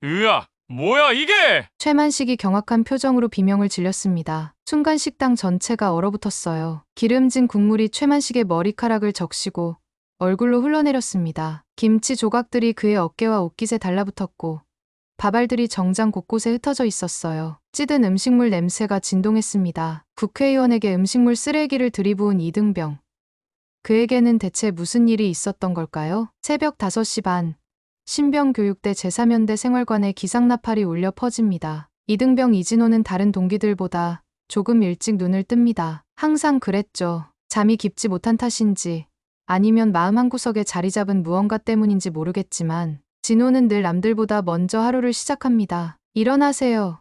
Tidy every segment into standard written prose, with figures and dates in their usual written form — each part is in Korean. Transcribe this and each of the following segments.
으아, 뭐야 이게? 최만식이 경악한 표정으로 비명을 질렀습니다. 순간 식당 전체가 얼어붙었어요. 기름진 국물이 최만식의 머리카락을 적시고 얼굴로 흘러내렸습니다. 김치 조각들이 그의 어깨와 옷깃에 달라붙었고 밥알들이 정장 곳곳에 흩어져 있었어요. 찌든 음식물 냄새가 진동했습니다. 국회의원에게 음식물 쓰레기를 들이부은 이등병. 그에게는 대체 무슨 일이 있었던 걸까요? 새벽 5시 반, 신병교육대 제3연대 생활관에 기상나팔이 울려 퍼집니다. 이등병 이진호는 다른 동기들보다 조금 일찍 눈을 뜹니다. 항상 그랬죠. 잠이 깊지 못한 탓인지 아니면 마음 한구석에 자리 잡은 무언가 때문인지 모르겠지만 진호는 늘 남들보다 먼저 하루를 시작합니다. 일어나세요.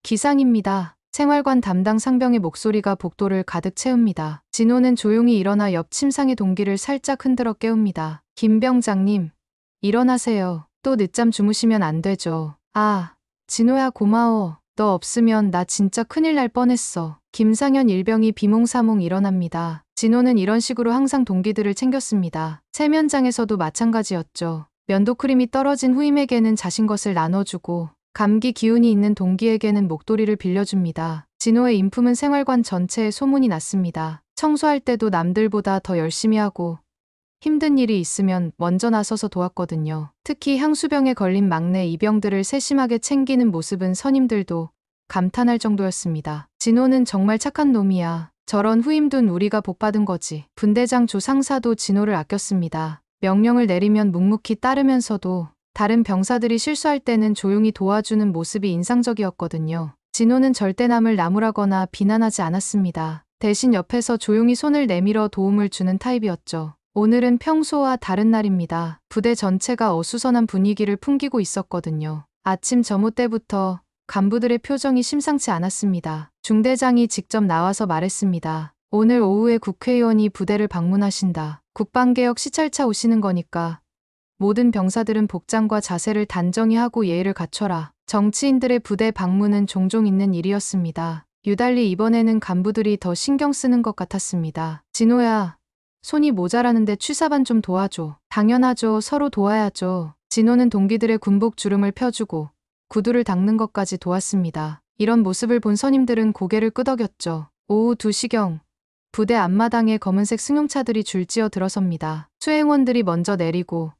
기상입니다. 생활관 담당 상병의 목소리가 복도를 가득 채웁니다. 진호는 조용히 일어나 옆 침상의 동기를 살짝 흔들어 깨웁니다. 김 병장님, 일어나세요. 또 늦잠 주무시면 안 되죠. 아, 진호야 고마워. 너 없으면 나 진짜 큰일 날 뻔했어. 김상현 일병이 비몽사몽 일어납니다. 진호는 이런 식으로 항상 동기들을 챙겼습니다. 세면장에서도 마찬가지였죠. 면도크림이 떨어진 후임에게는 자신 것을 나눠주고 감기 기운이 있는 동기에게는 목도리를 빌려줍니다. 진호의 인품은 생활관 전체에 소문이 났습니다. 청소할 때도 남들보다 더 열심히 하고 힘든 일이 있으면 먼저 나서서 도왔거든요. 특히 향수병에 걸린 막내 이병들을 세심하게 챙기는 모습은 선임들도 감탄할 정도였습니다. 진호는 정말 착한 놈이야. 저런 후임둔 우리가 복받은 거지. 분대장 조 상사도 진호를 아꼈습니다. 명령을 내리면 묵묵히 따르면서도 다른 병사들이 실수할 때는 조용히 도와주는 모습이 인상적이었거든요. 진호는 절대 남을 나무라거나 비난하지 않았습니다. 대신 옆에서 조용히 손을 내밀어 도움을 주는 타입이었죠. 오늘은 평소와 다른 날입니다. 부대 전체가 어수선한 분위기를 풍기고 있었거든요. 아침 점호 때부터 간부들의 표정이 심상치 않았습니다. 중대장이 직접 나와서 말했습니다. 오늘 오후에 국회의원이 부대를 방문하신다. 국방개혁 시찰차 오시는 거니까 모든 병사들은 복장과 자세를 단정히 하고 예의를 갖춰라. 정치인들의 부대 방문은 종종 있는 일이었습니다. 유달리 이번에는 간부들이 더 신경 쓰는 것 같았습니다. 진호야, 손이 모자라는데 취사반 좀 도와줘. 당연하죠. 서로 도와야죠. 진호는 동기들의 군복 주름을 펴주고 구두를 닦는 것까지 도왔습니다. 이런 모습을 본 선임들은 고개를 끄덕였죠. 오후 2시경 부대 앞마당에 검은색 승용차들이 줄지어 들어섭니다. 수행원들이 먼저 내리고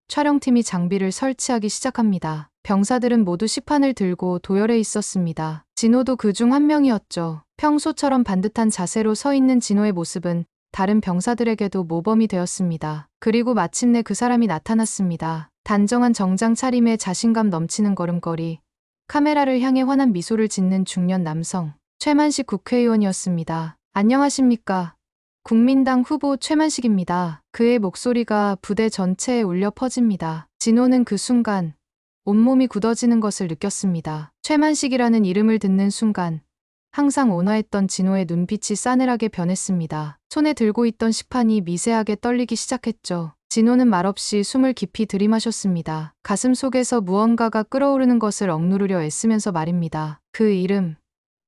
촬영팀이 장비를 설치하기 시작합니다. 병사들은 모두 식판을 들고 도열해 있었습니다. 진호도 그중 한 명이었죠. 평소처럼 반듯한 자세로 서 있는 진호의 모습은 다른 병사들에게도 모범이 되었습니다. 그리고 마침내 그 사람이 나타났습니다. 단정한 정장 차림에 자신감 넘치는 걸음걸이, 카메라를 향해 환한 미소를 짓는 중년 남성, 최만식 국회의원이었습니다. 안녕하십니까. 국민당 후보 최만식입니다. 그의 목소리가 부대 전체에 울려 퍼집니다. 진호는 그 순간 온몸이 굳어지는 것을 느꼈습니다. 최만식이라는 이름을 듣는 순간 항상 온화했던 진호의 눈빛이 싸늘하게 변했습니다. 손에 들고 있던 식판이 미세하게 떨리기 시작했죠. 진호는 말없이 숨을 깊이 들이마셨습니다. 가슴 속에서 무언가가 끓어오르는 것을 억누르려 애쓰면서 말입니다. 그 이름,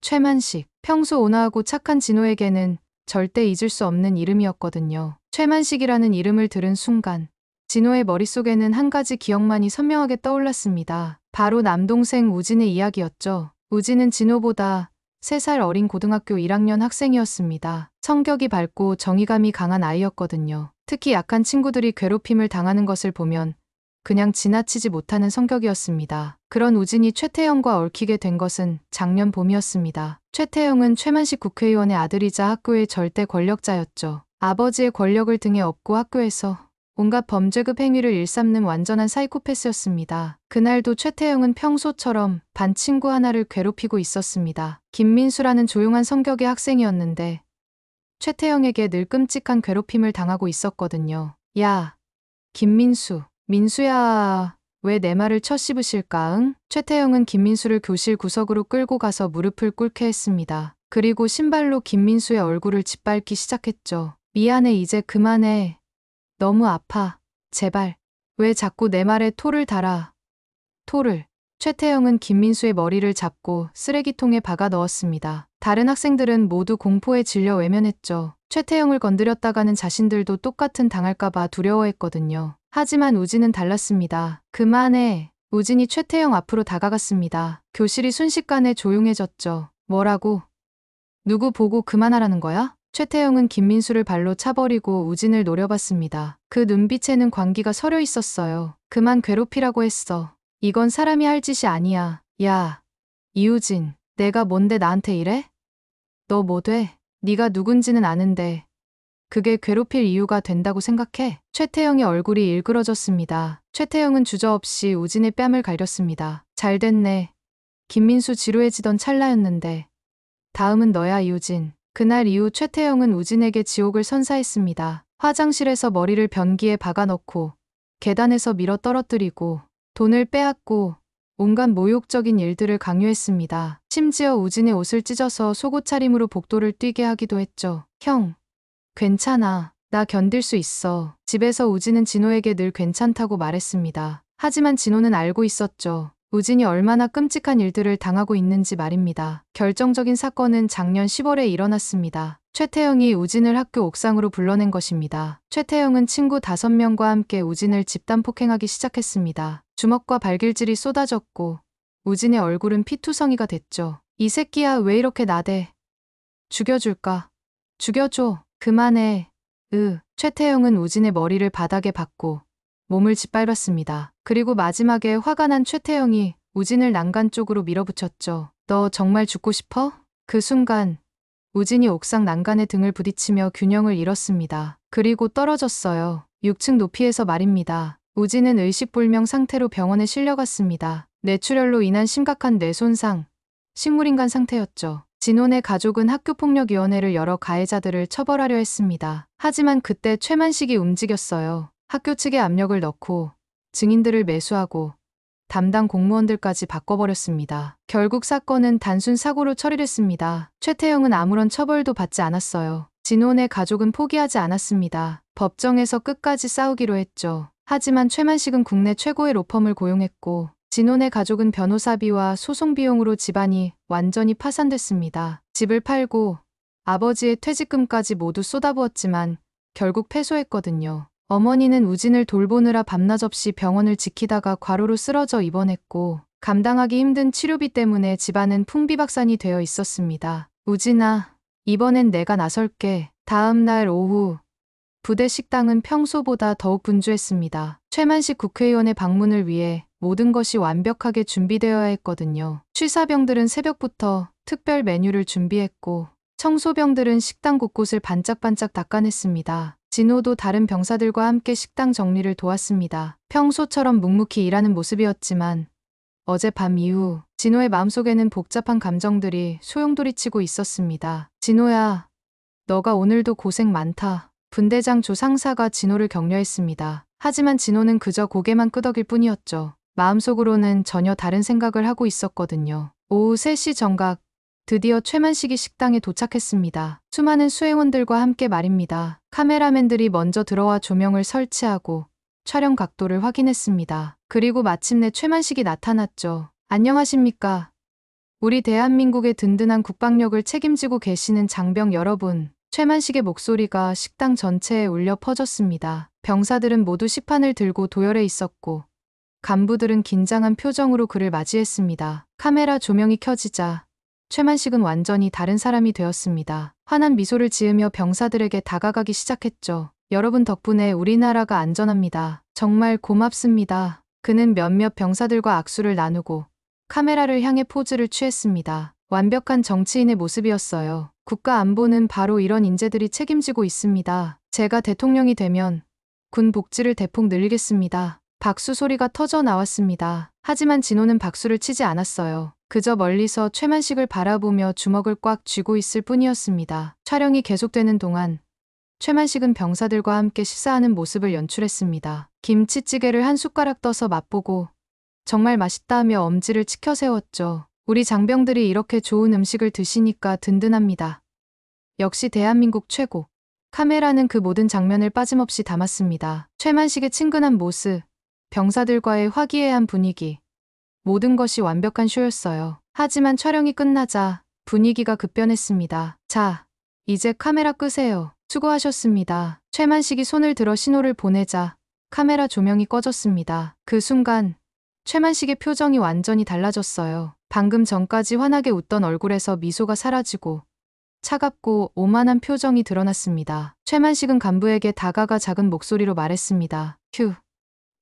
최만식. 평소 온화하고 착한 진호에게는 절대 잊을 수 없는 이름이었거든요. 최만식이라는 이름을 들은 순간 진호의 머릿속에는 한 가지 기억만이 선명하게 떠올랐습니다. 바로 남동생 우진의 이야기였죠. 우진은 진호보다 3살 어린 고등학교 1학년 학생이었습니다. 성격이 밝고 정의감이 강한 아이였거든요. 특히 약한 친구들이 괴롭힘을 당하는 것을 보면 그냥 지나치지 못하는 성격이었습니다. 그런 우진이 최태영과 얽히게 된 것은 작년 봄이었습니다. 최태영은 최만식 국회의원의 아들이자 학교의 절대 권력자였죠. 아버지의 권력을 등에 업고 학교에서 온갖 범죄급 행위를 일삼는 완전한 사이코패스였습니다. 그날도 최태영은 평소처럼 반 친구 하나를 괴롭히고 있었습니다. 김민수라는 조용한 성격의 학생이었는데 최태영에게 늘 끔찍한 괴롭힘을 당하고 있었거든요. 야, 김민수. 민수야, 왜 내 말을 쳐씹으실까 응? 최태영은 김민수를 교실 구석으로 끌고 가서 무릎을 꿇게 했습니다. 그리고 신발로 김민수의 얼굴을 짓밟기 시작했죠. 미안해, 이제 그만해. 너무 아파. 제발. 왜 자꾸 내 말에 토를 달아. 토를. 최태영은 김민수의 머리를 잡고 쓰레기통에 박아 넣었습니다. 다른 학생들은 모두 공포에 질려 외면했죠. 최태영을 건드렸다가는 자신들도 똑같은 당할까봐 두려워했거든요. 하지만 우진은 달랐습니다. 그만해. 우진이 최태영 앞으로 다가갔습니다. 교실이 순식간에 조용해졌죠. 뭐라고? 누구 보고 그만하라는 거야? 최태영은 김민수를 발로 차버리고 우진을 노려봤습니다. 그 눈빛에는 광기가 서려 있었어요. 그만 괴롭히라고 했어. 이건 사람이 할 짓이 아니야. 야, 이우진, 내가 뭔데 나한테 이래? 너 뭐 돼? 네가 누군지는 아는데 그게 괴롭힐 이유가 된다고 생각해? 최태영의 얼굴이 일그러졌습니다. 최태영은 주저없이 우진의 뺨을 가렸습니다. 잘 됐네. 김민수 지루해지던 찰나였는데. 다음은 너야, 이우진. 그날 이후 최태영은 우진에게 지옥을 선사했습니다. 화장실에서 머리를 변기에 박아넣고 계단에서 밀어 떨어뜨리고 돈을 빼앗고 온갖 모욕적인 일들을 강요했습니다. 심지어 우진의 옷을 찢어서 속옷차림으로 복도를 뛰게 하기도 했죠. 형, 괜찮아. 나 견딜 수 있어. 집에서 우진은 진호에게 늘 괜찮다고 말했습니다. 하지만 진호는 알고 있었죠. 우진이 얼마나 끔찍한 일들을 당하고 있는지 말입니다. 결정적인 사건은 작년 10월에 일어났습니다. 최태영이 우진을 학교 옥상으로 불러낸 것입니다. 최태영은 친구 5명과 함께 우진을 집단 폭행하기 시작했습니다. 주먹과 발길질이 쏟아졌고 우진의 얼굴은 피투성이가 됐죠. 이 새끼야, 왜 이렇게 나대? 죽여줄까? 죽여줘. 그만해. 최태영은 우진의 머리를 바닥에 박고 몸을 짓밟았습니다. 그리고 마지막에 화가 난 최태영이 우진을 난간 쪽으로 밀어붙였죠. 너 정말 죽고 싶어? 그 순간 우진이 옥상 난간에 등을 부딪히며 균형을 잃었습니다. 그리고 떨어졌어요. 6층 높이에서 말입니다. 우진은 의식불명 상태로 병원에 실려갔습니다. 뇌출혈로 인한 심각한 뇌 손상, 식물인간 상태였죠. 진혼의 가족은 학교폭력위원회를 열어 가해자들을 처벌하려 했습니다. 하지만 그때 최만식이 움직였어요. 학교 측에 압력을 넣고 증인들을 매수하고 담당 공무원들까지 바꿔버렸습니다. 결국 사건은 단순 사고로 처리됐습니다. 최태영은 아무런 처벌도 받지 않았어요. 진혼의 가족은 포기하지 않았습니다. 법정에서 끝까지 싸우기로 했죠. 하지만 최만식은 국내 최고의 로펌을 고용했고 진혼의 가족은 변호사비와 소송 비용으로 집안이 완전히 파산됐습니다. 집을 팔고 아버지의 퇴직금까지 모두 쏟아부었지만 결국 패소했거든요. 어머니는 우진을 돌보느라 밤낮 없이 병원을 지키다가 과로로 쓰러져 입원했고 감당하기 힘든 치료비 때문에 집안은 풍비박산이 되어 있었습니다. 우진아, 이번엔 내가 나설게. 다음 날 오후 부대 식당은 평소보다 더욱 분주했습니다. 최만식 국회의원의 방문을 위해 모든 것이 완벽하게 준비되어야 했거든요. 취사병들은 새벽부터 특별 메뉴를 준비했고 청소병들은 식당 곳곳을 반짝반짝 닦아냈습니다. 진호도 다른 병사들과 함께 식당 정리를 도왔습니다. 평소처럼 묵묵히 일하는 모습이었지만 어젯밤 이후 진호의 마음속에는 복잡한 감정들이 소용돌이치고 있었습니다. 진호야, 너가 오늘도 고생 많다. 분대장 조 상사가 진호를 격려했습니다. 하지만 진호는 그저 고개만 끄덕일 뿐이었죠. 마음속으로는 전혀 다른 생각을 하고 있었거든요. 오후 3시 정각, 드디어 최만식이 식당에 도착했습니다. 수많은 수행원들과 함께 말입니다. 카메라맨들이 먼저 들어와 조명을 설치하고 촬영 각도를 확인했습니다. 그리고 마침내 최만식이 나타났죠. 안녕하십니까. 우리 대한민국의 든든한 국방력을 책임지고 계시는 장병 여러분. 최만식의 목소리가 식당 전체에 울려 퍼졌습니다. 병사들은 모두 시판을 들고 도열해 있었고 간부들은 긴장한 표정으로 그를 맞이했습니다. 카메라 조명이 켜지자 최만식은 완전히 다른 사람이 되었습니다. 환한 미소를 지으며 병사들에게 다가가기 시작했죠. 여러분 덕분에 우리나라가 안전합니다. 정말 고맙습니다. 그는 몇몇 병사들과 악수를 나누고 카메라를 향해 포즈를 취했습니다. 완벽한 정치인의 모습이었어요. 국가 안보는 바로 이런 인재들이 책임지고 있습니다. 제가 대통령이 되면 군 복지를 대폭 늘리겠습니다. 박수 소리가 터져 나왔습니다. 하지만 진호는 박수를 치지 않았어요. 그저 멀리서 최만식을 바라보며 주먹을 꽉 쥐고 있을 뿐이었습니다. 촬영이 계속되는 동안 최만식은 병사들과 함께 식사하는 모습을 연출했습니다. 김치찌개를 한 숟가락 떠서 맛보고 정말 맛있다 하며 엄지를 치켜 세웠죠. 우리 장병들이 이렇게 좋은 음식을 드시니까 든든합니다. 역시 대한민국 최고. 카메라는 그 모든 장면을 빠짐없이 담았습니다. 최만식의 친근한 모습, 병사들과의 화기애애한 분위기, 모든 것이 완벽한 쇼였어요. 하지만 촬영이 끝나자 분위기가 급변했습니다. 자, 이제 카메라 끄세요. 수고하셨습니다. 최만식이 손을 들어 신호를 보내자 카메라 조명이 꺼졌습니다. 그 순간 최만식의 표정이 완전히 달라졌어요. 방금 전까지 환하게 웃던 얼굴에서 미소가 사라지고 차갑고 오만한 표정이 드러났습니다. 최만식은 간부에게 다가가 작은 목소리로 말했습니다. 휴,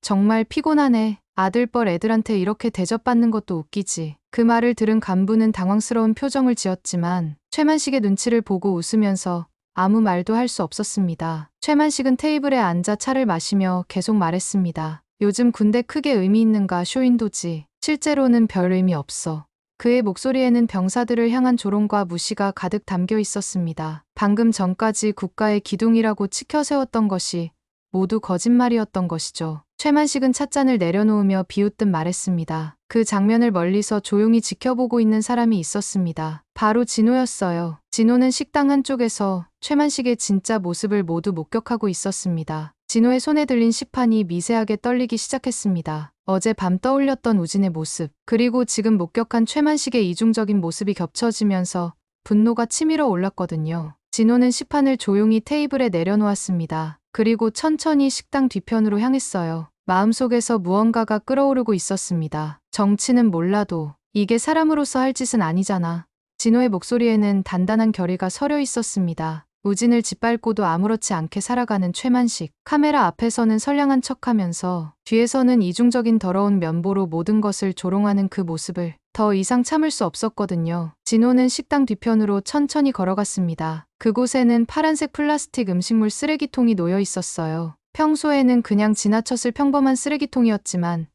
정말 피곤하네. 아들뻘 애들한테 이렇게 대접받는 것도 웃기지. 그 말을 들은 간부는 당황스러운 표정을 지었지만 최만식의 눈치를 보고 웃으면서 아무 말도 할 수 없었습니다. 최만식은 테이블에 앉아 차를 마시며 계속 말했습니다. 요즘 군대 크게 의미 있는가 쇼인도지. 실제로는 별 의미 없어. 그의 목소리에는 병사들을 향한 조롱과 무시가 가득 담겨 있었습니다. 방금 전까지 국가의 기둥이라고 치켜세웠던 것이 모두 거짓말이었던 것이죠. 최만식은 찻잔을 내려놓으며 비웃듯 말했습니다. 그 장면을 멀리서 조용히 지켜보고 있는 사람이 있었습니다. 바로 진호였어요. 진호는 식당 한쪽에서 최만식의 진짜 모습을 모두 목격하고 있었습니다. 진호의 손에 들린 시판이 미세하게 떨리기 시작했습니다. 어제 밤 떠올렸던 우진의 모습, 그리고 지금 목격한 최만식의 이중적인 모습이 겹쳐지면서 분노가 치밀어 올랐거든요. 진호는 시판을 조용히 테이블에 내려놓았습니다. 그리고 천천히 식당 뒤편으로 향했어요. 마음속에서 무언가가 끓어오르고 있었습니다. 정치는 몰라도 이게 사람으로서 할 짓은 아니잖아. 진호의 목소리에는 단단한 결의가 서려 있었습니다. 우진을 짓밟고도 아무렇지 않게 살아가는 최만식. 카메라 앞에서는 선량한 척하면서 뒤에서는 이중적인 더러운 면보로 모든 것을 조롱하는 그 모습을 더 이상 참을 수 없었거든요. 진호는 식당 뒤편으로 천천히 걸어갔습니다. 그곳에는 파란색 플라스틱 음식물 쓰레기통이 놓여 있었어요. 평소에는 그냥 지나쳤을 평범한 쓰레기통이었지만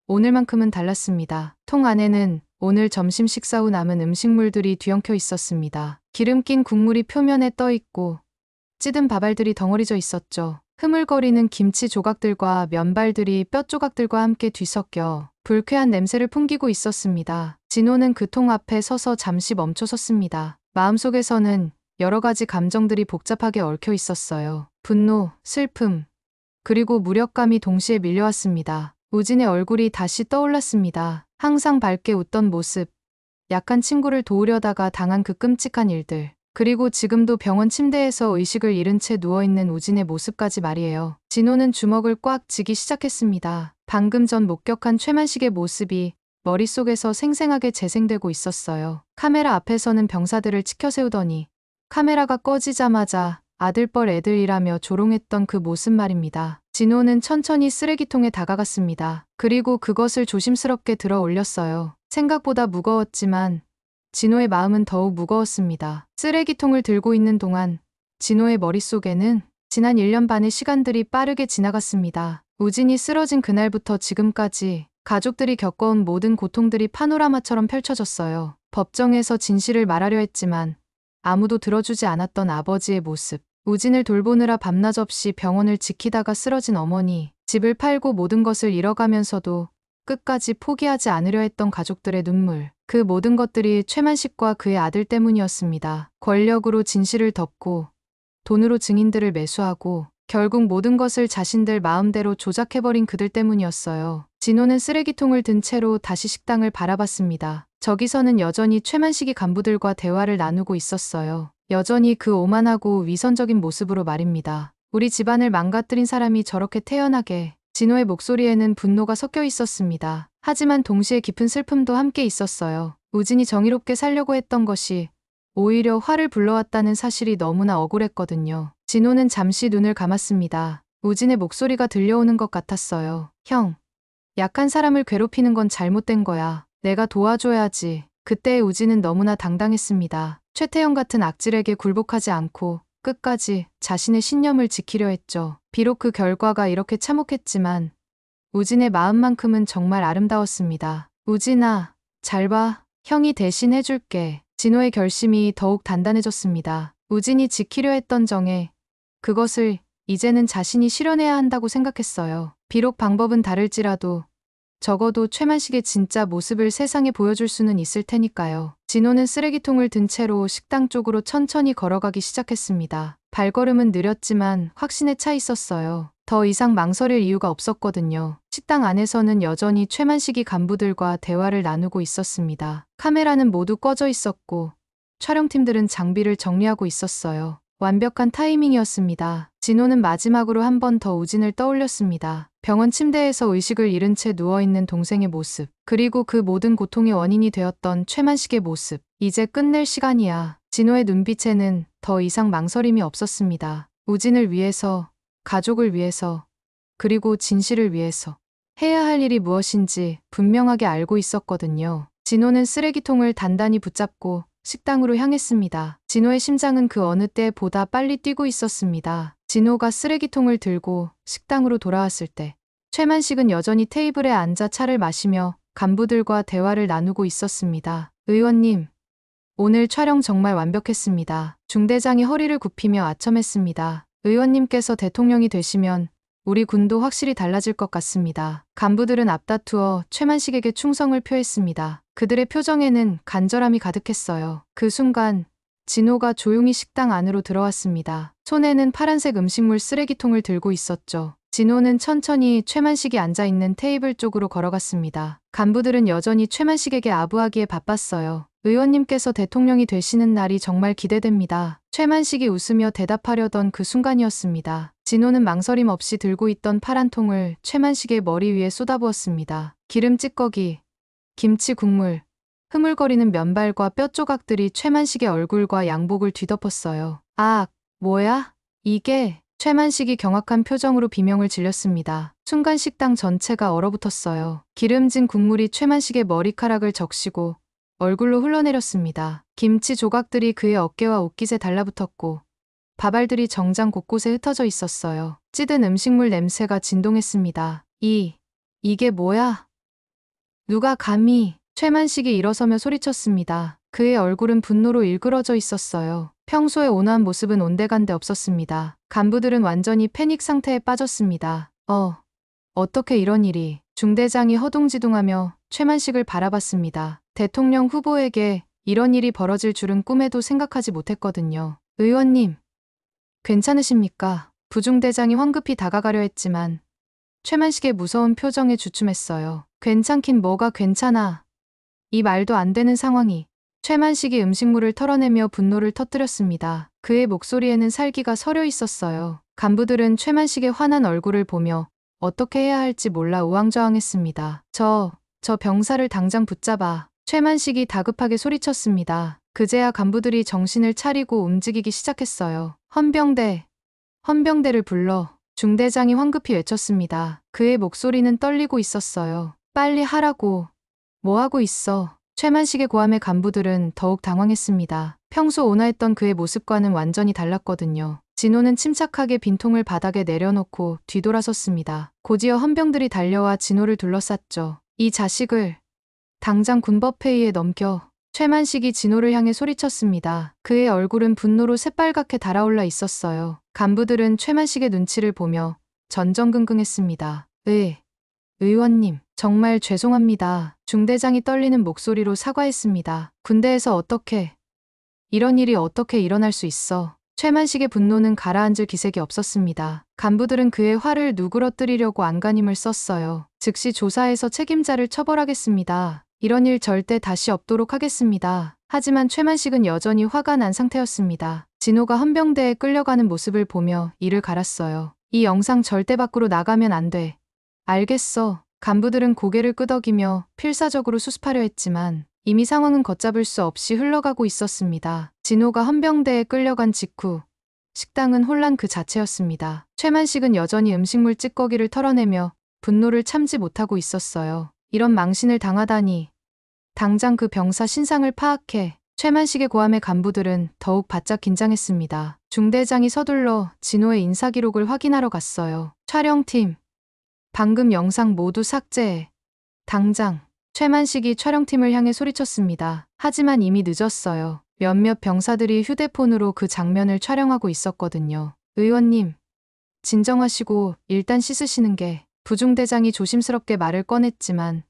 오늘만큼은 달랐습니다. 통 안에는 오늘 점심 식사 후 남은 음식물들이 뒤엉켜 있었습니다. 기름 낀 국물이 표면에 떠 있고 찌든 밥알들이 덩어리져 있었죠. 흐물거리는 김치 조각들과 면발들이 뼈 조각들과 함께 뒤섞여 불쾌한 냄새를 풍기고 있었습니다. 진호는 그 통 앞에 서서 잠시 멈춰섰습니다. 마음속에서는 여러 가지 감정들이 복잡하게 얽혀 있었어요. 분노, 슬픔, 그리고 무력감이 동시에 밀려왔습니다. 우진의 얼굴이 다시 떠올랐습니다. 항상 밝게 웃던 모습, 약한 친구를 도우려다가 당한 그 끔찍한 일들, 그리고 지금도 병원 침대에서 의식을 잃은 채 누워있는 우진의 모습까지 말이에요. 진호는 주먹을 꽉 쥐기 시작했습니다. 방금 전 목격한 최만식의 모습이 머릿속에서 생생하게 재생되고 있었어요. 카메라 앞에서는 병사들을 치켜세우더니 카메라가 꺼지자마자 아들뻘 애들이라며 조롱했던 그 모습 말입니다. 진호는 천천히 쓰레기통에 다가갔습니다. 그리고 그것을 조심스럽게 들어 올렸어요. 생각보다 무거웠지만 진호의 마음은 더욱 무거웠습니다. 쓰레기통을 들고 있는 동안 진호의 머릿속에는 지난 1년 반의 시간들이 빠르게 지나갔습니다. 우진이 쓰러진 그날부터 지금까지 가족들이 겪어온 모든 고통들이 파노라마처럼 펼쳐졌어요. 법정에서 진실을 말하려 했지만 아무도 들어주지 않았던 아버지의 모습, 우진을 돌보느라 밤낮 없이 병원을 지키다가 쓰러진 어머니, 집을 팔고 모든 것을 잃어가면서도 끝까지 포기하지 않으려 했던 가족들의 눈물, 그 모든 것들이 최만식과 그의 아들 때문이었습니다. 권력으로 진실을 덮고 돈으로 증인들을 매수하고 결국 모든 것을 자신들 마음대로 조작해버린 그들 때문이었어요. 진호는 쓰레기통을 든 채로 다시 식당을 바라봤습니다. 저기서는 여전히 최만식이 간부들과 대화를 나누고 있었어요. 여전히 그 오만하고 위선적인 모습으로 말입니다. 우리 집안을 망가뜨린 사람이 저렇게 태연하게. 진호의 목소리에는 분노가 섞여 있었습니다. 하지만 동시에 깊은 슬픔도 함께 있었어요. 우진이 정의롭게 살려고 했던 것이 오히려 화를 불러왔다는 사실이 너무나 억울했거든요. 진호는 잠시 눈을 감았습니다. 우진의 목소리가 들려오는 것 같았어요. 형, 약한 사람을 괴롭히는 건 잘못된 거야. 내가 도와줘야지. 그때의 우진은 너무나 당당했습니다. 최태영 같은 악질에게 굴복하지 않고 끝까지 자신의 신념을 지키려 했죠. 비록 그 결과가 이렇게 참혹했지만 우진의 마음만큼은 정말 아름다웠습니다. 우진아, 잘 봐. 형이 대신 해줄게. 진호의 결심이 더욱 단단해졌습니다. 우진이 지키려 했던 정에 그것을 이제는 자신이 실현해야 한다고 생각했어요. 비록 방법은 다를지라도 적어도 최만식의 진짜 모습을 세상에 보여줄 수는 있을 테니까요. 진호는 쓰레기통을 든 채로 식당 쪽으로 천천히 걸어가기 시작했습니다. 발걸음은 느렸지만 확신에 차 있었어요. 더 이상 망설일 이유가 없었거든요. 식당 안에서는 여전히 최만식이 간부들과 대화를 나누고 있었습니다. 카메라는 모두 꺼져 있었고 촬영팀들은 장비를 정리하고 있었어요. 완벽한 타이밍이었습니다. 진호는 마지막으로 한 번 더 우진을 떠올렸습니다. 병원 침대에서 의식을 잃은 채 누워있는 동생의 모습, 그리고 그 모든 고통의 원인이 되었던 최만식의 모습. 이제 끝낼 시간이야. 진호의 눈빛에는 더 이상 망설임이 없었습니다. 우진을 위해서, 가족을 위해서, 그리고 진실을 위해서. 해야 할 일이 무엇인지 분명하게 알고 있었거든요. 진호는 쓰레기통을 단단히 붙잡고 식당으로 향했습니다. 진호의 심장은 그 어느 때보다 빨리 뛰고 있었습니다. 진호가 쓰레기통을 들고 식당으로 돌아왔을 때 최만식은 여전히 테이블에 앉아 차를 마시며 간부들과 대화를 나누고 있었습니다. 의원님, 오늘 촬영 정말 완벽했습니다. 중대장이 허리를 굽히며 아첨했습니다. 의원님께서 대통령이 되시면 우리 군도 확실히 달라질 것 같습니다. 간부들은 앞다투어 최만식에게 충성을 표했습니다. 그들의 표정에는 간절함이 가득했어요. 그 순간 진호가 조용히 식당 안으로 들어왔습니다. 손에는 파란색 음식물 쓰레기통을 들고 있었죠. 진호는 천천히 최만식이 앉아있는 테이블 쪽으로 걸어갔습니다. 간부들은 여전히 최만식에게 아부하기에 바빴어요. 의원님께서 대통령이 되시는 날이 정말 기대됩니다. 최만식이 웃으며 대답하려던 그 순간이었습니다. 진호는 망설임 없이 들고 있던 파란 통을 최만식의 머리 위에 쏟아부었습니다. 기름 찌꺼기, 김치 국물, 흐물거리는 면발과 뼈 조각들이 최만식의 얼굴과 양복을 뒤덮었어요. 아, 뭐야? 이게... 최만식이 경악한 표정으로 비명을 질렀습니다. 순간 식당 전체가 얼어붙었어요. 기름진 국물이 최만식의 머리카락을 적시고 얼굴로 흘러내렸습니다. 김치 조각들이 그의 어깨와 옷깃에 달라붙었고 밥알들이 정장 곳곳에 흩어져 있었어요. 찌든 음식물 냄새가 진동했습니다. 이게 뭐야? 누가 감히... 최만식이 일어서며 소리쳤습니다. 그의 얼굴은 분노로 일그러져 있었어요. 평소의 온화한 모습은 온데간데 없었습니다. 간부들은 완전히 패닉 상태에 빠졌습니다. 어떻게 이런 일이... 중대장이 허둥지둥하며 최만식을 바라봤습니다. 대통령 후보에게 이런 일이 벌어질 줄은 꿈에도 생각하지 못했거든요. 의원님, 괜찮으십니까? 부중대장이 황급히 다가가려 했지만 최만식의 무서운 표정에 주춤했어요. 괜찮긴 뭐가 괜찮아. 이 말도 안 되는 상황이... 최만식이 음식물을 털어내며 분노를 터뜨렸습니다. 그의 목소리에는 살기가 서려 있었어요. 간부들은 최만식의 환한 얼굴을 보며 어떻게 해야 할지 몰라 우왕좌왕했습니다. 저 병사를 당장 붙잡아. 최만식이 다급하게 소리쳤습니다. 그제야 간부들이 정신을 차리고 움직이기 시작했어요. 헌병대를 불러. 중대장이 황급히 외쳤습니다. 그의 목소리는 떨리고 있었어요. 빨리 하라고. 뭐 하고 있어? 최만식의 고함에 간부들은 더욱 당황했습니다. 평소 온화했던 그의 모습과는 완전히 달랐거든요. 진호는 침착하게 빈통을 바닥에 내려놓고 뒤돌아섰습니다. 곧이어 헌병들이 달려와 진호를 둘러쌌죠. 이 자식을 당장 군법회의에 넘겨. 최만식이 진호를 향해 소리쳤습니다. 그의 얼굴은 분노로 새빨갛게 달아올라 있었어요. 간부들은 최만식의 눈치를 보며 전전긍긍했습니다. 의원님, 정말 죄송합니다. 중대장이 떨리는 목소리로 사과했습니다. 군대에서 이런 일이 어떻게 일어날 수 있어? 최만식의 분노는 가라앉을 기색이 없었습니다. 간부들은 그의 화를 누그러뜨리려고 안간힘을 썼어요. 즉시 조사해서 책임자를 처벌하겠습니다. 이런 일 절대 다시 없도록 하겠습니다. 하지만 최만식은 여전히 화가 난 상태였습니다. 진호가 헌병대에 끌려가는 모습을 보며 이를 갈았어요. 이 영상 절대 밖으로 나가면 안 돼. 알겠어. 간부들은 고개를 끄덕이며 필사적으로 수습하려 했지만 이미 상황은 걷잡을 수 없이 흘러가고 있었습니다. 진호가 헌병대에 끌려간 직후 식당은 혼란 그 자체였습니다. 최만식은 여전히 음식물 찌꺼기를 털어내며 분노를 참지 못하고 있었어요. 이런 망신을 당하다니. 당장 그 병사 신상을 파악해. 최만식의 고함에 간부들은 더욱 바짝 긴장했습니다. 중대장이 서둘러 진호의 인사기록을 확인하러 갔어요. 촬영팀, 방금 영상 모두 삭제해. 당장. 최만식이 촬영팀을 향해 소리쳤습니다. 하지만 이미 늦었어요. 몇몇 병사들이 휴대폰으로 그 장면을 촬영하고 있었거든요. 의원님, 진정하시고 일단 씻으시는 게... 부중대장이 조심스럽게 말을 꺼냈지만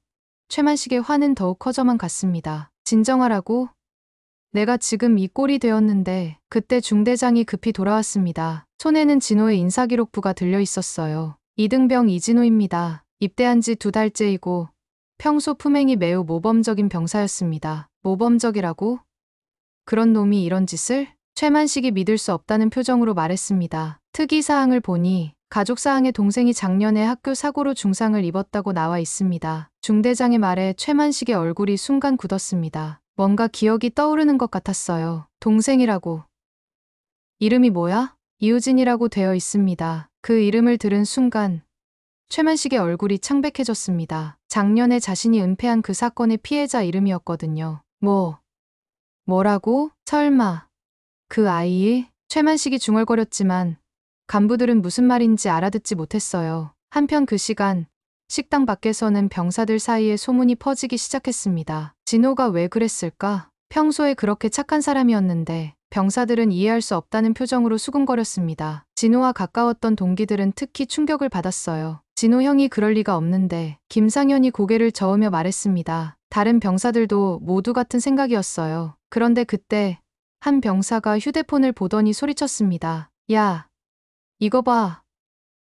최만식의 화는 더욱 커져만 갔습니다. 진정하라고? 내가 지금 이 꼴이 되었는데... 그때 중대장이 급히 돌아왔습니다. 손에는 진호의 인사기록부가 들려 있었어요. 이등병 이진호입니다. 입대한 지 2달째이고 평소 품행이 매우 모범적인 병사였습니다. 모범적이라고? 그런 놈이 이런 짓을? 최만식이 믿을 수 없다는 표정으로 말했습니다. 특이사항을 보니 가족사항에 동생이 작년에 학교 사고로 중상을 입었다고 나와 있습니다. 중대장의 말에 최만식의 얼굴이 순간 굳었습니다. 뭔가 기억이 떠오르는 것 같았어요. 동생이라고. 이름이 뭐야? 이우진이라고 되어 있습니다. 그 이름을 들은 순간 최만식의 얼굴이 창백해졌습니다. 작년에 자신이 은폐한 그 사건의 피해자 이름이었거든요. 뭐라고? 설마 그 아이의? 최만식이 중얼거렸지만 간부들은 무슨 말인지 알아듣지 못했어요. 한편 그 시간 식당 밖에서는 병사들 사이에 소문이 퍼지기 시작했습니다. 진호가 왜 그랬을까? 평소에 그렇게 착한 사람이었는데 병사들은 이해할 수 없다는 표정으로 수군거렸습니다. 진호와 가까웠던 동기들은 특히 충격을 받았어요. 진호 형이 그럴 리가 없는데 김상현이 고개를 저으며 말했습니다. 다른 병사들도 모두 같은 생각이었어요. 그런데 그때 한 병사가 휴대폰을 보더니 소리쳤습니다. 야, 이거 봐.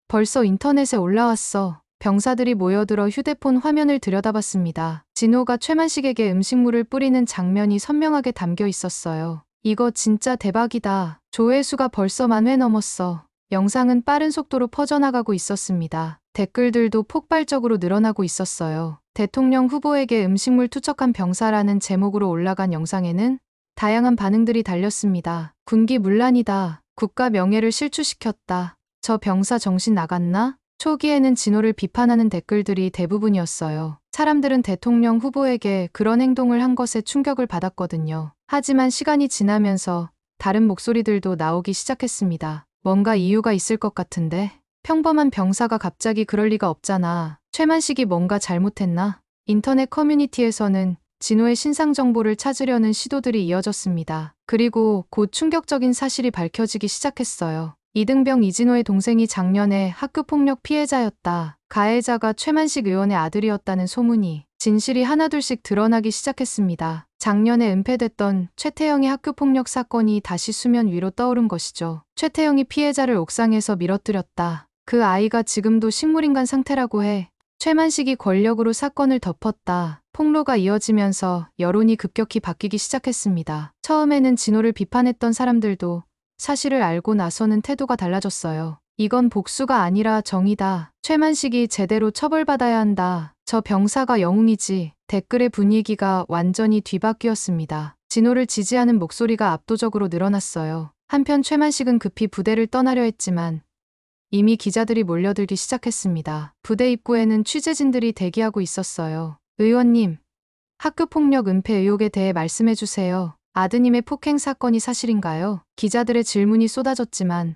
벌써 인터넷에 올라왔어. 병사들이 모여들어 휴대폰 화면을 들여다봤습니다. 진호가 최만식에게 음식물을 뿌리는 장면이 선명하게 담겨 있었어요. 이거 진짜 대박이다. 조회수가 벌써 10,000회 넘었어. 영상은 빠른 속도로 퍼져나가고 있었습니다. 댓글들도 폭발적으로 늘어나고 있었어요. 대통령 후보에게 음식물 투척한 병사라는 제목으로 올라간 영상에는 다양한 반응들이 달렸습니다. 군기 문란이다. 국가 명예를 실추시켰다. 저 병사 정신 나갔나? 초기에는 진호를 비판하는 댓글들이 대부분이었어요. 사람들은 대통령 후보에게 그런 행동을 한 것에 충격을 받았거든요. 하지만 시간이 지나면서 다른 목소리들도 나오기 시작했습니다. 뭔가 이유가 있을 것 같은데? 평범한 병사가 갑자기 그럴 리가 없잖아. 최만식이 뭔가 잘못했나? 인터넷 커뮤니티에서는 진호의 신상 정보를 찾으려는 시도들이 이어졌습니다. 그리고 곧 충격적인 사실이 밝혀지기 시작했어요. 이등병 이진호의 동생이 작년에 학교폭력 피해자였다. 가해자가 최만식 의원의 아들이었다는 소문이 진실이 하나둘씩 드러나기 시작했습니다. 작년에 은폐됐던 최태영의 학교폭력 사건이 다시 수면 위로 떠오른 것이죠. 최태영이 피해자를 옥상에서 밀어뜨렸다. 그 아이가 지금도 식물인간 상태라고 해. 최만식이 권력으로 사건을 덮었다. 폭로가 이어지면서 여론이 급격히 바뀌기 시작했습니다. 처음에는 진호를 비판했던 사람들도 사실을 알고 나서는 태도가 달라졌어요. 이건 복수가 아니라 정의다. 최만식이 제대로 처벌받아야 한다. 저 병사가 영웅이지. 댓글의 분위기가 완전히 뒤바뀌었습니다. 진호를 지지하는 목소리가 압도적으로 늘어났어요. 한편 최만식은 급히 부대를 떠나려 했지만 이미 기자들이 몰려들기 시작했습니다. 부대 입구에는 취재진들이 대기하고 있었어요. 의원님, 학교폭력 은폐 의혹에 대해 말씀해 주세요. 아드님의 폭행 사건이 사실인가요? 기자들의 질문이 쏟아졌지만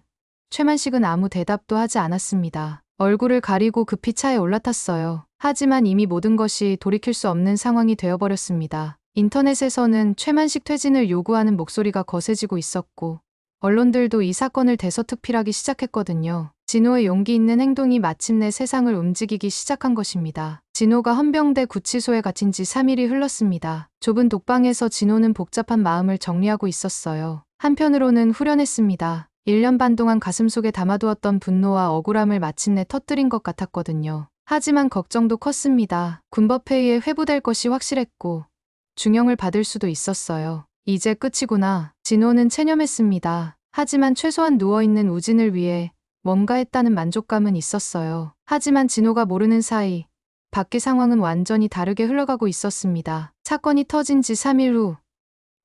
최만식은 아무 대답도 하지 않았습니다. 얼굴을 가리고 급히 차에 올라탔어요. 하지만 이미 모든 것이 돌이킬 수 없는 상황이 되어버렸습니다. 인터넷에서는 최만식 퇴진을 요구하는 목소리가 거세지고 있었고 언론들도 이 사건을 대서특필하기 시작했거든요. 진호의 용기 있는 행동이 마침내 세상을 움직이기 시작한 것입니다. 진호가 헌병대 구치소에 갇힌 지 3일이 흘렀습니다. 좁은 독방에서 진호는 복잡한 마음을 정리하고 있었어요. 한편으로는 후련했습니다. 1년 반 동안 가슴속에 담아두었던 분노와 억울함을 마침내 터뜨린 것 같았거든요. 하지만 걱정도 컸습니다. 군법회의에 회부될 것이 확실했고 중형을 받을 수도 있었어요. 이제 끝이구나. 진호는 체념했습니다. 하지만 최소한 누워있는 우진을 위해 뭔가 했다는 만족감은 있었어요. 하지만 진호가 모르는 사이 밖의 상황은 완전히 다르게 흘러가고 있었습니다. 사건이 터진 지 3일 후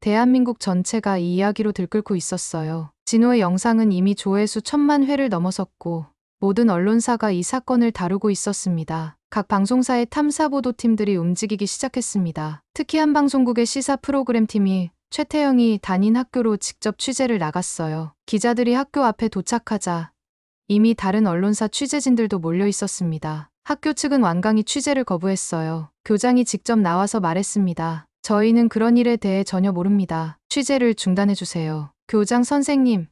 대한민국 전체가 이 이야기로 들끓고 있었어요. 진호의 영상은 이미 조회수 1,000만 회를 넘어섰고 모든 언론사가 이 사건을 다루고 있었습니다. 각 방송사의 탐사보도팀들이 움직이기 시작했습니다. 특히 한 방송국의 시사 프로그램팀이 최태영이 다닌 학교로 직접 취재를 나갔어요. 기자들이 학교 앞에 도착하자 이미 다른 언론사 취재진들도 몰려 있었습니다. 학교 측은 완강히 취재를 거부했어요. 교장이 직접 나와서 말했습니다. 저희는 그런 일에 대해 전혀 모릅니다. 취재를 중단해주세요. 교장 선생님,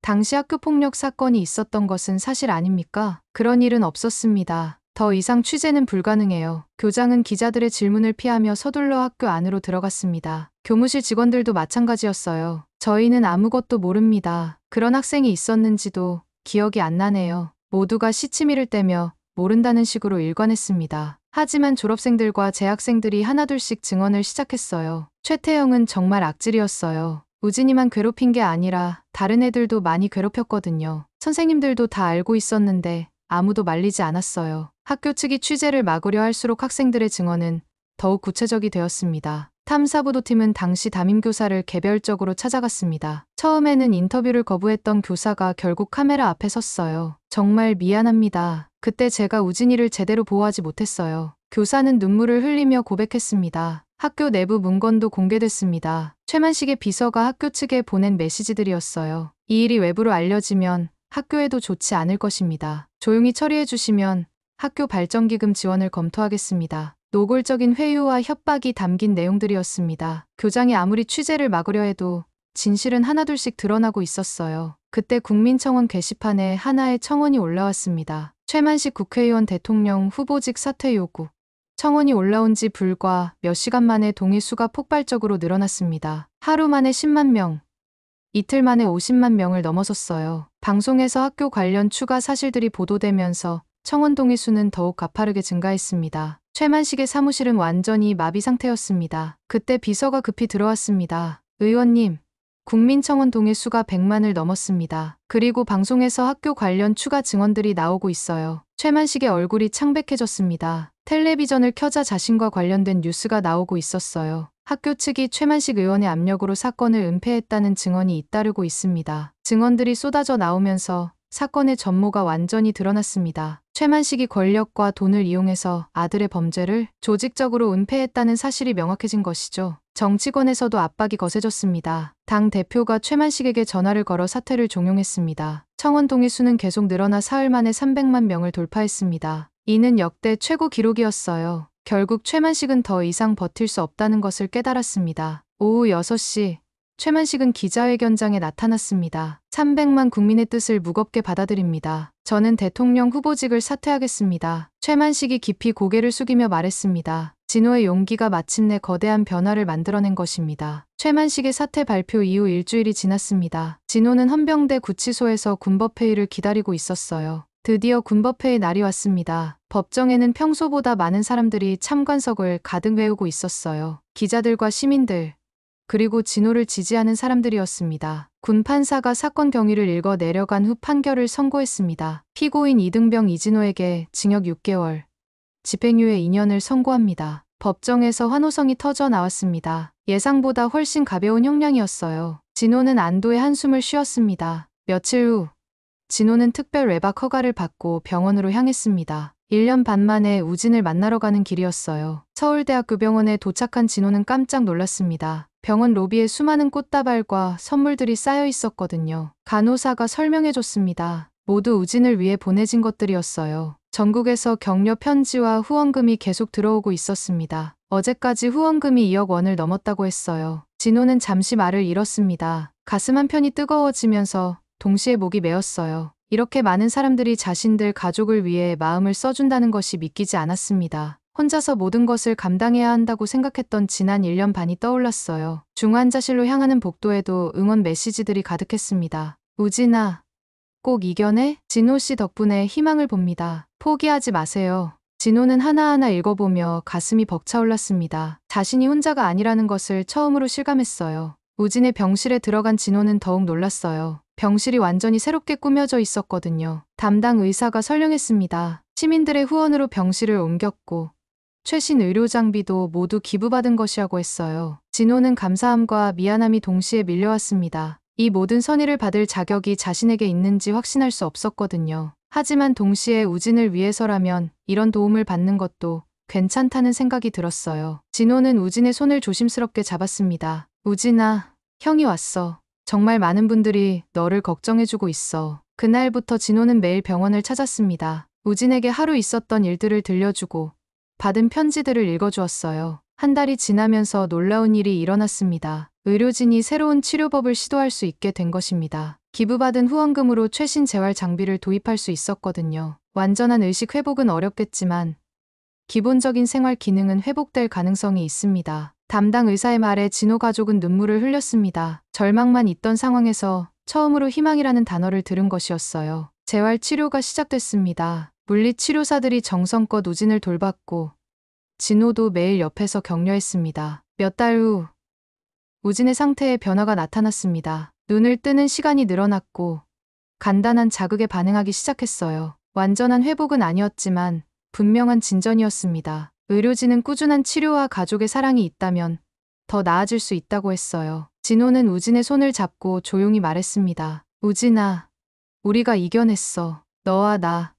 당시 학교폭력 사건이 있었던 것은 사실 아닙니까? 그런 일은 없었습니다. 더 이상 취재는 불가능해요. 교장은 기자들의 질문을 피하며 서둘러 학교 안으로 들어갔습니다. 교무실 직원들도 마찬가지였어요. 저희는 아무것도 모릅니다. 그런 학생이 있었는지도 기억이 안 나네요. 모두가 시치미를 떼며 모른다는 식으로 일관했습니다. 하지만 졸업생들과 재학생들이 하나둘씩 증언을 시작했어요. 최태영은 정말 악질이었어요. 우진이만 괴롭힌 게 아니라 다른 애들도 많이 괴롭혔거든요. 선생님들도 다 알고 있었는데 아무도 말리지 않았어요. 학교 측이 취재를 막으려 할수록 학생들의 증언은 더욱 구체적이 되었습니다. 탐사보도팀은 당시 담임교사를 개별적으로 찾아갔습니다. 처음에는 인터뷰를 거부했던 교사가 결국 카메라 앞에 섰어요. 정말 미안합니다. 그때 제가 우진이를 제대로 보호하지 못했어요. 교사는 눈물을 흘리며 고백했습니다. 학교 내부 문건도 공개됐습니다. 최만식의 비서가 학교 측에 보낸 메시지들이었어요. 이 일이 외부로 알려지면 학교에도 좋지 않을 것입니다. 조용히 처리해 주시면 학교 발전기금 지원을 검토하겠습니다. 노골적인 회유와 협박이 담긴 내용들이었습니다. 교장이 아무리 취재를 막으려 해도 진실은 하나둘씩 드러나고 있었어요. 그때 국민청원 게시판에 하나의 청원이 올라왔습니다. 최만식 국회의원 대통령 후보직 사퇴 요구. 청원이 올라온 지 불과 몇 시간 만에 동의 수가 폭발적으로 늘어났습니다. 하루 만에 10만 명, 이틀 만에 50만 명을 넘어섰어요. 방송에서 학교 관련 추가 사실들이 보도되면서 청원 동의 수는 더욱 가파르게 증가했습니다. 최만식의 사무실은 완전히 마비 상태였습니다. 그때 비서가 급히 들어왔습니다. 의원님, 국민청원 동의 수가 100만을 넘었습니다. 그리고 방송에서 학교 관련 추가 증언들이 나오고 있어요. 최만식의 얼굴이 창백해졌습니다. 텔레비전을 켜자 자신과 관련된 뉴스가 나오고 있었어요. 학교 측이 최만식 의원의 압력으로 사건을 은폐했다는 증언이 잇따르고 있습니다. 증언들이 쏟아져 나오면서 사건의 전모가 완전히 드러났습니다. 최만식이 권력과 돈을 이용해서 아들의 범죄를 조직적으로 은폐했다는 사실이 명확해진 것이죠. 정치권에서도 압박이 거세졌습니다. 당 대표가 최만식에게 전화를 걸어 사퇴를 종용했습니다. 청원 동의 수는 계속 늘어나 사흘 만에 300만 명을 돌파했습니다. 이는 역대 최고 기록이었어요. 결국 최만식은 더 이상 버틸 수 없다는 것을 깨달았습니다. 오후 6시 최만식은 기자회견장에 나타났습니다. 300만 국민의 뜻을 무겁게 받아들입니다. 저는 대통령 후보직을 사퇴하겠습니다. 최만식이 깊이 고개를 숙이며 말했습니다. 진호의 용기가 마침내 거대한 변화를 만들어낸 것입니다. 최만식의 사퇴 발표 이후 일주일이 지났습니다. 진호는 헌병대 구치소에서 군법회의를 기다리고 있었어요. 드디어 군법회의 날이 왔습니다. 법정에는 평소보다 많은 사람들이 참관석을 가득 메우고 있었어요. 기자들과 시민들, 그리고 진호를 지지하는 사람들이었습니다. 군 판사가 사건 경위를 읽어 내려간 후 판결을 선고했습니다. 피고인 이등병 이진호에게 징역 6개월, 집행유예 2년을 선고합니다. 법정에서 환호성이 터져 나왔습니다. 예상보다 훨씬 가벼운 형량이었어요. 진호는 안도의 한숨을 쉬었습니다. 며칠 후 진호는 특별 외박 허가를 받고 병원으로 향했습니다. 1년 반 만에 우진을 만나러 가는 길이었어요. 서울대학교 병원에 도착한 진호는 깜짝 놀랐습니다. 병원 로비에 수많은 꽃다발과 선물들이 쌓여 있었거든요. 간호사가 설명해줬습니다. 모두 우진을 위해 보내진 것들이었어요. 전국에서 격려 편지와 후원금이 계속 들어오고 있었습니다. 어제까지 후원금이 2억 원을 넘었다고 했어요. 진호는 잠시 말을 잃었습니다. 가슴 한편이 뜨거워지면서 동시에 목이 메었어요. 이렇게 많은 사람들이 자신들 가족을 위해 마음을 써준다는 것이 믿기지 않았습니다. 혼자서 모든 것을 감당해야 한다고 생각했던 지난 1년 반이 떠올랐어요. 중환자실로 향하는 복도에도 응원 메시지들이 가득했습니다. 우진아, 꼭 이겨내? 진호 씨 덕분에 희망을 봅니다. 포기하지 마세요. 진호는 하나하나 읽어보며 가슴이 벅차올랐습니다. 자신이 혼자가 아니라는 것을 처음으로 실감했어요. 우진의 병실에 들어간 진호는 더욱 놀랐어요. 병실이 완전히 새롭게 꾸며져 있었거든요. 담당 의사가 설명했습니다. 시민들의 후원으로 병실을 옮겼고 최신 의료 장비도 모두 기부받은 것이라고 했어요. 진호는 감사함과 미안함이 동시에 밀려왔습니다. 이 모든 선의를 받을 자격이 자신에게 있는지 확신할 수 없었거든요. 하지만 동시에 우진을 위해서라면 이런 도움을 받는 것도 괜찮다는 생각이 들었어요. 진호는 우진의 손을 조심스럽게 잡았습니다. 우진아, 형이 왔어. 정말 많은 분들이 너를 걱정해주고 있어. 그날부터 진호는 매일 병원을 찾았습니다. 우진에게 하루 있었던 일들을 들려주고 받은 편지들을 읽어주었어요. 한 달이 지나면서 놀라운 일이 일어났습니다. 의료진이 새로운 치료법을 시도할 수 있게 된 것입니다. 기부받은 후원금으로 최신 재활 장비를 도입할 수 있었거든요. 완전한 의식 회복은 어렵겠지만 기본적인 생활 기능은 회복될 가능성이 있습니다. 담당 의사의 말에 진호 가족은 눈물을 흘렸습니다. 절망만 있던 상황에서 처음으로 희망이라는 단어를 들은 것이었어요. 재활 치료가 시작됐습니다. 물리치료사들이 정성껏 우진을 돌봤고 진호도 매일 옆에서 격려했습니다. 몇 달 후 우진의 상태에 변화가 나타났습니다. 눈을 뜨는 시간이 늘어났고 간단한 자극에 반응하기 시작했어요. 완전한 회복은 아니었지만 분명한 진전이었습니다. 의료진은 꾸준한 치료와 가족의 사랑이 있다면 더 나아질 수 있다고 했어요. 진호는 우진의 손을 잡고 조용히 말했습니다. 우진아, 우리가 이겨냈어. 너와 나,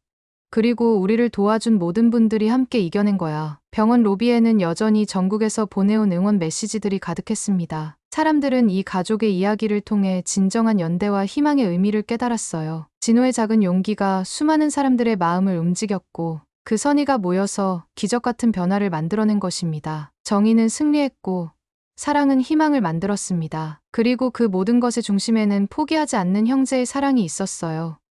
그리고 우리를 도와준 모든 분들이 함께 이겨낸 거야. 병원 로비에는 여전히 전국에서 보내온 응원 메시지들이 가득했습니다. 사람들은 이 가족의 이야기를 통해 진정한 연대와 희망의 의미를 깨달았어요. 진호의 작은 용기가 수많은 사람들의 마음을 움직였고 그 선의가 모여서 기적 같은 변화를 만들어낸 것입니다. 정의는 승리했고 사랑은 희망을 만들었습니다. 그리고 그 모든 것의 중심에는 포기하지 않는 형제의 사랑이 있었어요.